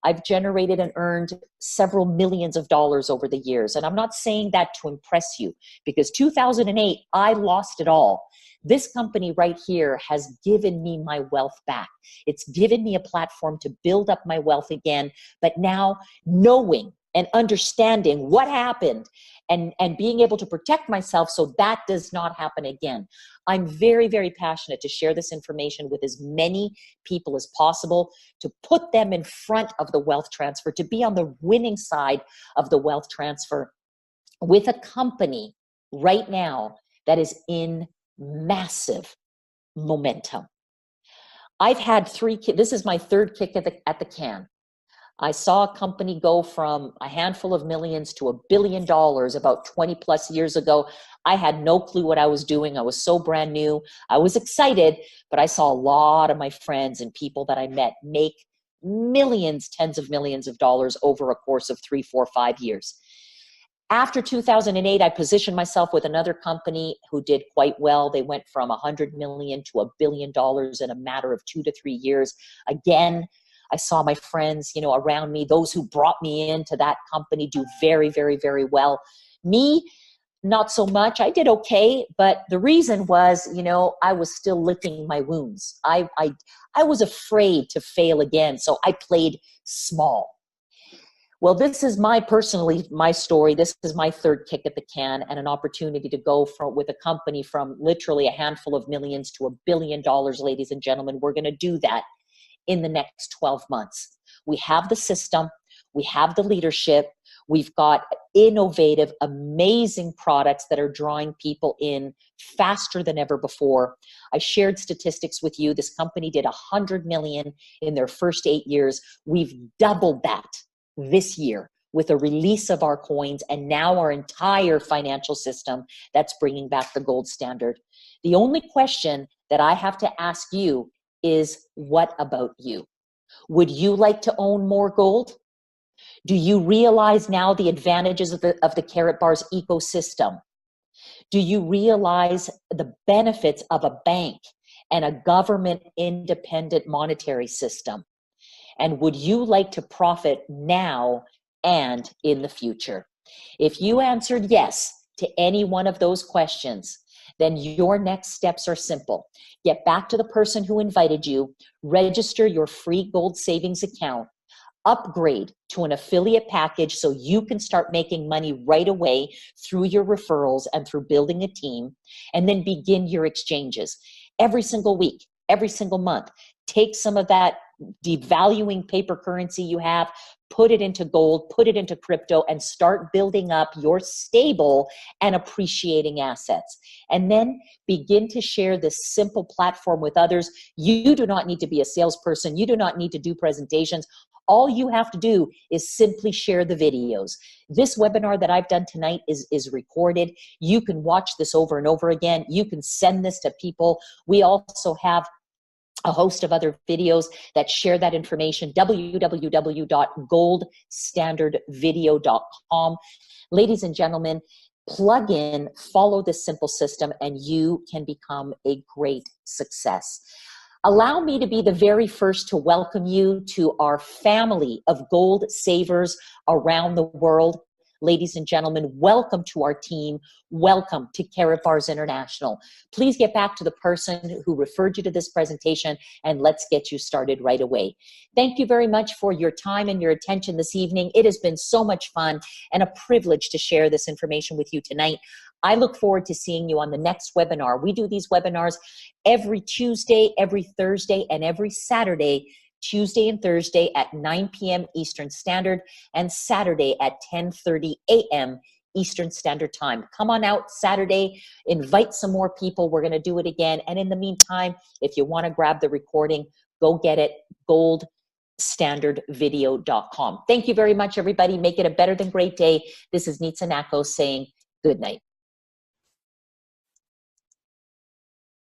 I've generated and earned several millions of dollars over the years. And I'm not saying that to impress you, because 2008, I lost it all. This company right here has given me my wealth back. It's given me a platform to build up my wealth again. But now, knowing and understanding what happened and being able to protect myself so that does not happen again. I'm very, very passionate to share this information with as many people as possible, to put them in front of the wealth transfer, to be on the winning side of the wealth transfer with a company right now that is in massive momentum. I've had this is my third kick at the can. I saw a company go from a handful of millions to $1 billion about 20 plus years ago. I had no clue what I was doing. I was so brand new. I was excited, but I saw a lot of my friends and people that I met make millions, tens of millions of dollars over a course of 3, 4, 5 years. After 2008, I positioned myself with another company who did quite well. They went from 100 million to $1 billion in a matter of 2 to 3 years. Again, I saw my friends, around me, those who brought me into that company, do very, very, very well. Me, not so much. I did okay, but the reason was, I was still licking my wounds. I was afraid to fail again, so I played small. Well, this is my story. This is my third kick at the can, and an opportunity to go with a company from literally a handful of millions to $1 billion, ladies and gentlemen. We're going to do that in the next 12 months. We have the system, we have the leadership, we've got innovative, amazing products that are drawing people in faster than ever before. I shared statistics with you. This company did 100 million in their first 8 years. We've doubled that this year with a release of our coins and now our entire financial system that's bringing back the gold standard. The only question that I have to ask you is, what about you? Would you like to own more gold? Do you realize now the advantages of the Karatbars ecosystem? Do you realize the benefits of a bank and a government independent monetary system? And would you like to profit now and in the future? If you answered yes to any one of those questions, then your next steps are simple. Get back to the person who invited you, register your free gold savings account, upgrade to an affiliate package so you can start making money right away through your referrals and through building a team, and then begin your exchanges. Every single week, every single month, take some of that devaluing paper currency you have, put it into gold, put it into crypto, and start building up your stable and appreciating assets. And then begin to share this simple platform with others. You do not need to be a salesperson. You do not need to do presentations. All you have to do is simply share the videos. This webinar that I've done tonight is recorded. You can watch this over and over again. You can send this to people. We also have a host of other videos that share that information, www.goldstandardvideo.com. Ladies and gentlemen, plug in, follow this simple system, and you can become a great success. Allow me to be the very first to welcome you to our family of gold savers around the world. Ladies and gentlemen, welcome to our team. Welcome to Karatbars International. Please get back to the person who referred you to this presentation, and let's get you started right away. Thank you very much for your time and your attention this evening. It has been so much fun and a privilege to share this information with you tonight. I look forward to seeing you on the next webinar. We do these webinars every Tuesday, every Thursday, and every Saturday. Tuesday and Thursday at 9 p.m. Eastern Standard, and Saturday at 10:30 a.m. Eastern Standard Time. Come on out Saturday, invite some more people. We're going to do it again. And in the meantime, if you want to grab the recording, go get it, goldstandardvideo.com. Thank you very much, everybody. Make it a better than great day. This is Nitsa Nako saying good night.